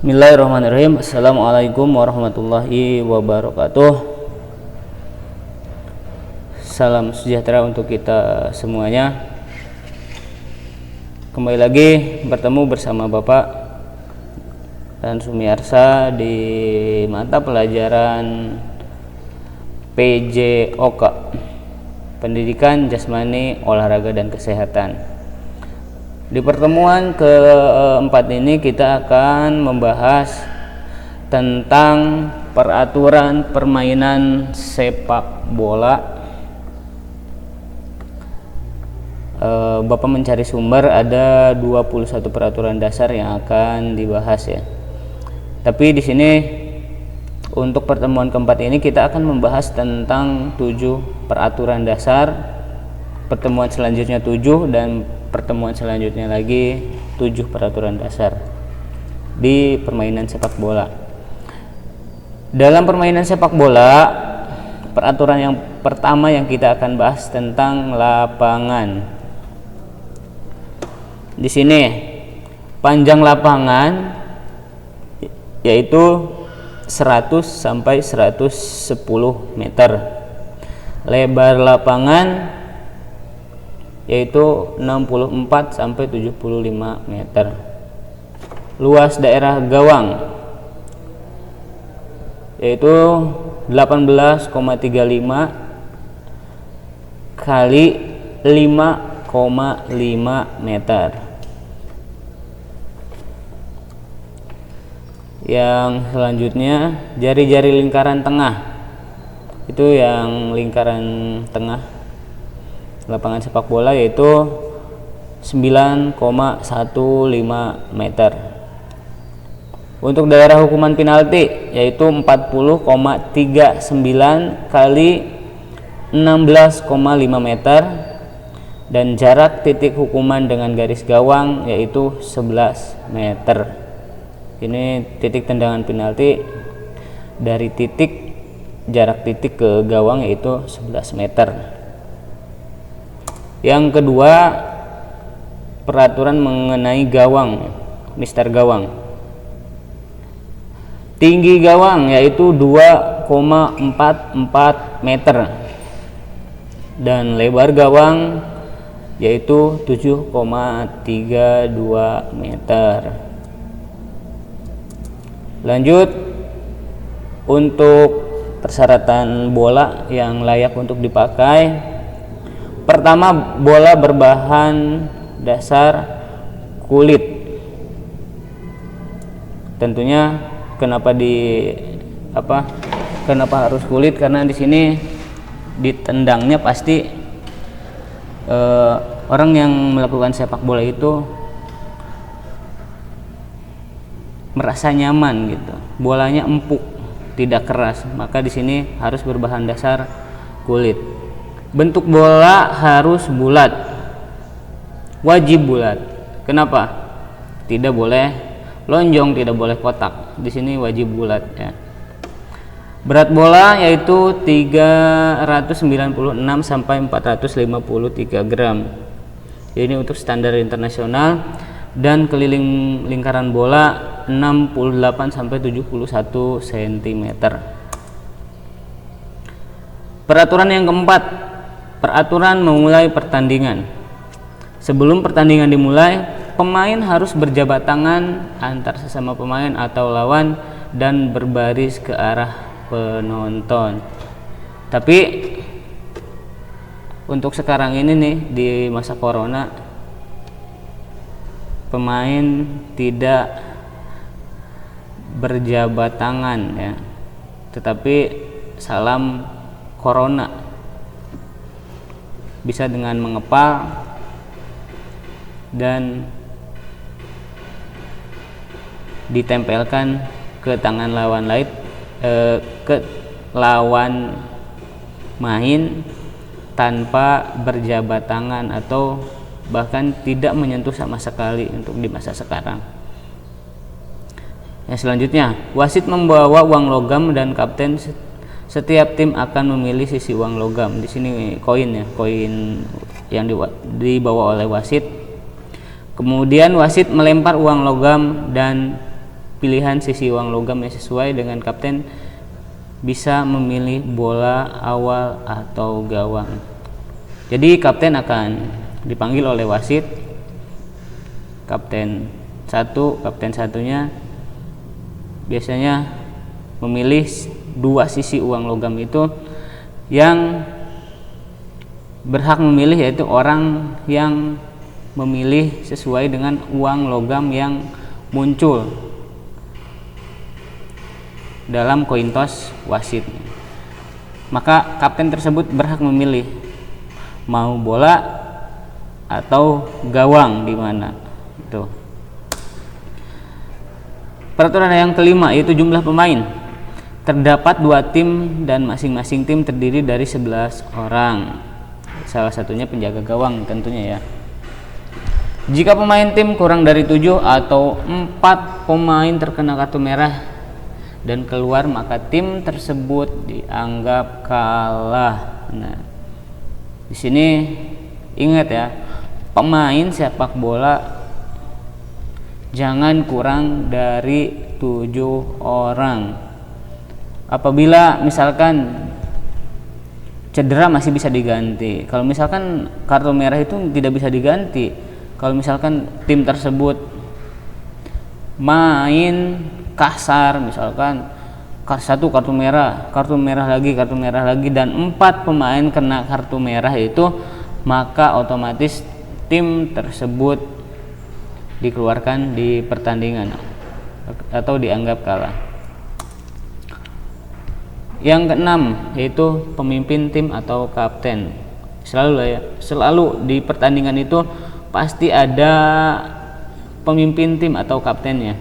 Bismillahirrahmanirrahim. Assalamualaikum warahmatullahi wabarakatuh. Salam sejahtera untuk kita semuanya. Kembali lagi bertemu bersama Bapak dan Sumiarsa di mata pelajaran PJOK, Pendidikan Jasmani, Olahraga dan Kesehatan. Di pertemuan keempat ini kita akan membahas tentang peraturan permainan sepak bola. Bapak mencari sumber, ada 21 peraturan dasar yang akan dibahas ya. Tapi di sini untuk pertemuan keempat ini kita akan membahas tentang 7 peraturan dasar. Pertemuan selanjutnya 7 dan pertemuan selanjutnya lagi 7 peraturan dasar di permainan sepak bola. Dalam permainan sepak bola, peraturan yang pertama yang kita akan bahas tentang lapangan. Di sini panjang lapangan yaitu 100 sampai 110 meter. Lebar lapangan yaitu 64 sampai 75 meter. Luas daerah gawang yaitu 18,35 kali 5,5 meter. Yang selanjutnya jari-jari lingkaran tengah, itu yang lingkaran tengah lapangan sepak bola yaitu 9,15 meter. Untuk daerah hukuman penalti yaitu 40,39 kali 16,5 meter, dan jarak titik hukuman dengan garis gawang yaitu 11 meter. Ini titik tendangan penalti dari titik jarak titik ke gawang yaitu 11 meter. Yang kedua, peraturan mengenai gawang, mister gawang. Tinggi gawang yaitu 2,44 meter dan lebar gawang yaitu 7,32 meter. Lanjut, untuk persyaratan bola yang layak untuk dipakai. Pertama, bola berbahan dasar kulit. Tentunya kenapa harus kulit? Karena di sini ditendangnya pasti orang yang melakukan sepak bola itu merasa nyaman gitu. Bolanya empuk, tidak keras. Maka di sini harus berbahan dasar kulit. Bentuk bola harus bulat, wajib bulat. Kenapa? Tidak boleh lonjong, tidak boleh kotak. Di sini wajib bulat ya. Berat bola yaitu 396 sampai 453 gram. Ini untuk standar internasional. Dan keliling lingkaran bola 68 sampai 71 cm. Peraturan yang keempat, peraturan memulai pertandingan. Sebelum pertandingan dimulai, pemain harus berjabat tangan antar sesama pemain atau lawan dan berbaris ke arah penonton. Tapi untuk sekarang ini nih, di masa corona, pemain tidak berjabat tangan ya, tetapi salam corona bisa dengan mengepal dan ditempelkan ke tangan lawan ke lawan main tanpa berjabat tangan atau bahkan tidak menyentuh sama sekali untuk di masa sekarang. Yang selanjutnya, wasit membawa uang logam dan kapten setiap tim akan memilih sisi uang logam. Di sini koin ya, koin yang dibawa oleh wasit. Kemudian wasit melempar uang logam dan pilihan sisi uang logam yang sesuai dengan kapten bisa memilih bola awal atau gawang. Jadi kapten akan dipanggil oleh wasit, kapten satunya biasanya memilih dua sisi uang logam itu. Yang berhak memilih yaitu orang yang memilih sesuai dengan uang logam yang muncul dalam koin toss wasit. Maka kapten tersebut berhak memilih mau bola atau gawang di mana. Itu. Peraturan yang kelima yaitu jumlah pemain. Terdapat 2 tim dan masing-masing tim terdiri dari 11 orang. Salah satunya penjaga gawang tentunya ya. Jika pemain tim kurang dari 7 atau 4 pemain terkena kartu merah dan keluar, maka tim tersebut dianggap kalah. Nah, di sini ingat ya, pemain sepak bola jangan kurang dari 7 orang. Apabila misalkan cedera masih bisa diganti. Kalau misalkan kartu merah itu tidak bisa diganti. Kalau misalkan tim tersebut main kasar, misalkan satu kartu merah lagi dan 4 pemain kena kartu merah itu, maka otomatis tim tersebut dikeluarkan di pertandingan atau dianggap kalah. Yang keenam yaitu pemimpin tim atau kapten. Selalu di pertandingan itu pasti ada pemimpin tim atau kaptennya.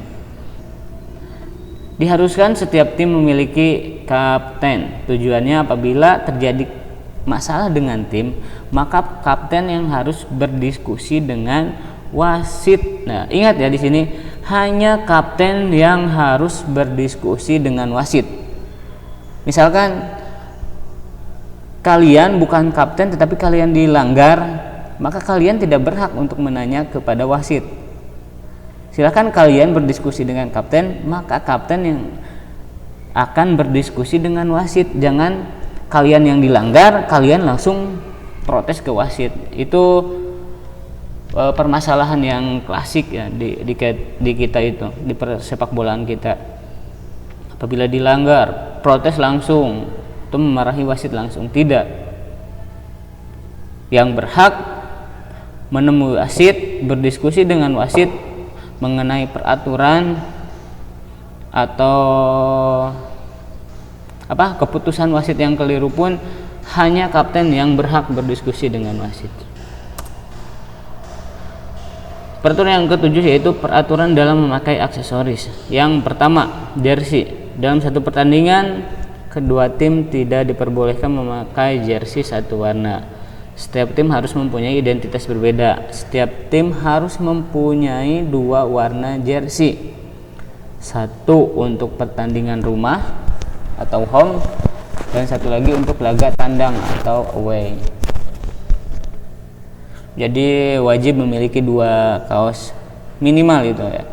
Diharuskan setiap tim memiliki kapten. Tujuannya apabila terjadi masalah dengan tim, maka kapten yang harus berdiskusi dengan wasit. Nah, ingat ya, di sini hanya kapten yang harus berdiskusi dengan wasit. Misalkan kalian bukan kapten tetapi kalian dilanggar, maka kalian tidak berhak untuk menanya kepada wasit. Silakan kalian berdiskusi dengan kapten, maka kapten yang akan berdiskusi dengan wasit. Jangan kalian yang dilanggar, kalian langsung protes ke wasit. Itu permasalahan yang klasik ya di kita itu, di sepak bolaan kita. Apabila dilanggar, protes langsung, itu memarahi wasit langsung. Tidak. Yang berhak menemui wasit, berdiskusi dengan wasit mengenai peraturan atau keputusan wasit yang keliru pun hanya kapten yang berhak berdiskusi dengan wasit. Peraturan yang ketujuh yaitu peraturan dalam memakai aksesoris. Yang pertama, jersey. Dalam satu pertandingan, kedua tim tidak diperbolehkan memakai jersey satu warna. Setiap tim harus mempunyai identitas berbeda. Setiap tim harus mempunyai 2 warna jersey. Satu untuk pertandingan rumah atau home, dan satu lagi untuk laga tandang atau away. Jadi wajib memiliki 2 kaos minimal itu ya.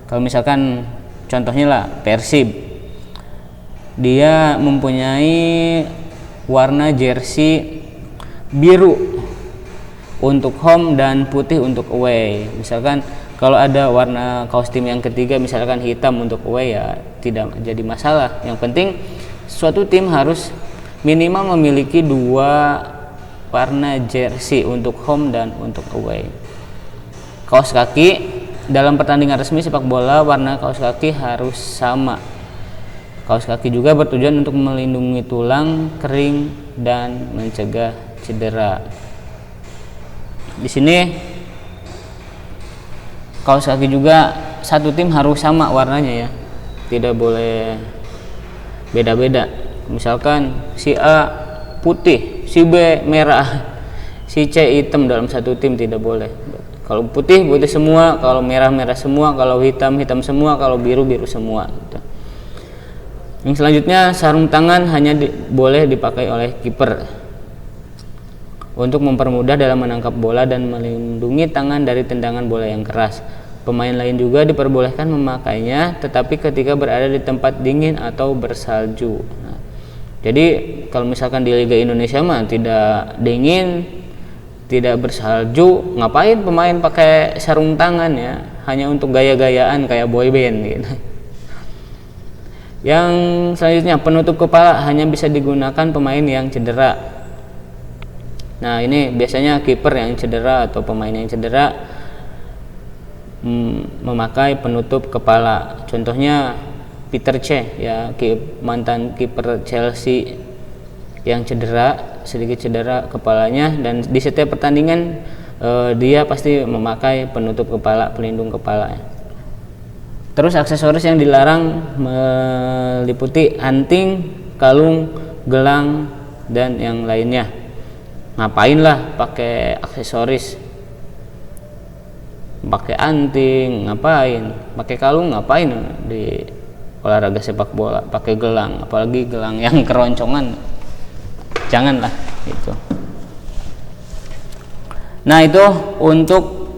Kalau misalkan contohnya lah Persib, dia mempunyai warna jersey biru untuk home dan putih untuk away. Misalkan kalau ada warna kaos tim yang ketiga misalkan hitam untuk away, ya tidak jadi masalah. Yang penting suatu tim harus minimal memiliki 2 warna jersey untuk home dan untuk away. Kaos kaki, dalam pertandingan resmi sepak bola warna kaos kaki harus sama. Kaos kaki juga bertujuan untuk melindungi tulang, kering, dan mencegah cedera. Di sini kaos kaki juga satu tim harus sama warnanya ya, tidak boleh beda-beda. Misalkan si A putih, si B merah, si C hitam, dalam satu tim tidak boleh. Kalau putih semua, kalau merah semua, kalau hitam semua, kalau biru semua gitu. Yang selanjutnya, sarung tangan hanya boleh dipakai oleh kiper untuk mempermudah dalam menangkap bola dan melindungi tangan dari tendangan bola yang keras. Pemain lain juga diperbolehkan memakainya, tetapi ketika berada di tempat dingin atau bersalju. Nah, jadi kalau misalkan di Liga Indonesia mah tidak dingin, tidak bersalju, ngapain pemain pakai sarung tangan ya? Hanya untuk gaya-gayaan kayak boyband gitu. Yang selanjutnya, penutup kepala hanya bisa digunakan pemain yang cedera. Nah, ini biasanya kiper yang cedera atau pemain yang cedera memakai penutup kepala. Contohnya Peter Cech ya, mantan kiper Chelsea yang sedikit cedera kepalanya, dan di setiap pertandingan dia pasti memakai penutup kepala, pelindung kepala. Terus aksesoris yang dilarang meliputi anting, kalung, gelang, dan yang lainnya. Ngapain lah pakai aksesoris, pakai anting ngapain, pakai kalung ngapain di olahraga sepak bola, pakai gelang, apalagi gelang yang keroncongan, janganlah itu. Nah, itu untuk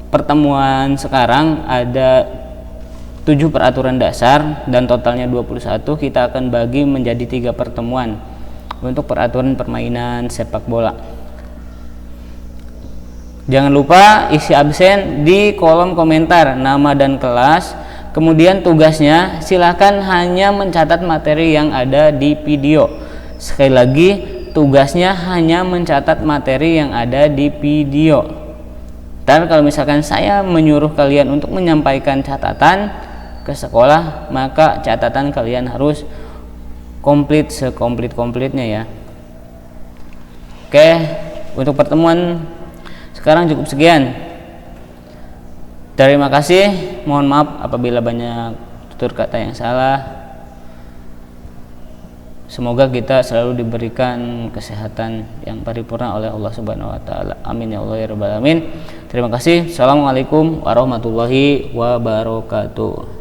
pertemuan sekarang ada 7 peraturan dasar dan totalnya 21. Kita akan bagi menjadi 3 pertemuan untuk peraturan permainan sepak bola. Jangan lupa isi absen di kolom komentar nama dan kelas. Kemudian tugasnya silakan hanya mencatat materi yang ada di video. Sekali lagi, tugasnya hanya mencatat materi yang ada di video. Dan kalau misalkan saya menyuruh kalian untuk menyampaikan catatan ke sekolah, maka catatan kalian harus komplit, sekomplit-komplitnya ya. Oke, untuk pertemuan sekarang cukup sekian. Terima kasih, mohon maaf apabila banyak tutur kata yang salah. Semoga kita selalu diberikan kesehatan yang paripurna oleh Allah Subhanahu wa taala. Amin ya Allah ya rabbal alamin. Terima kasih. Assalamualaikum warahmatullahi wabarakatuh.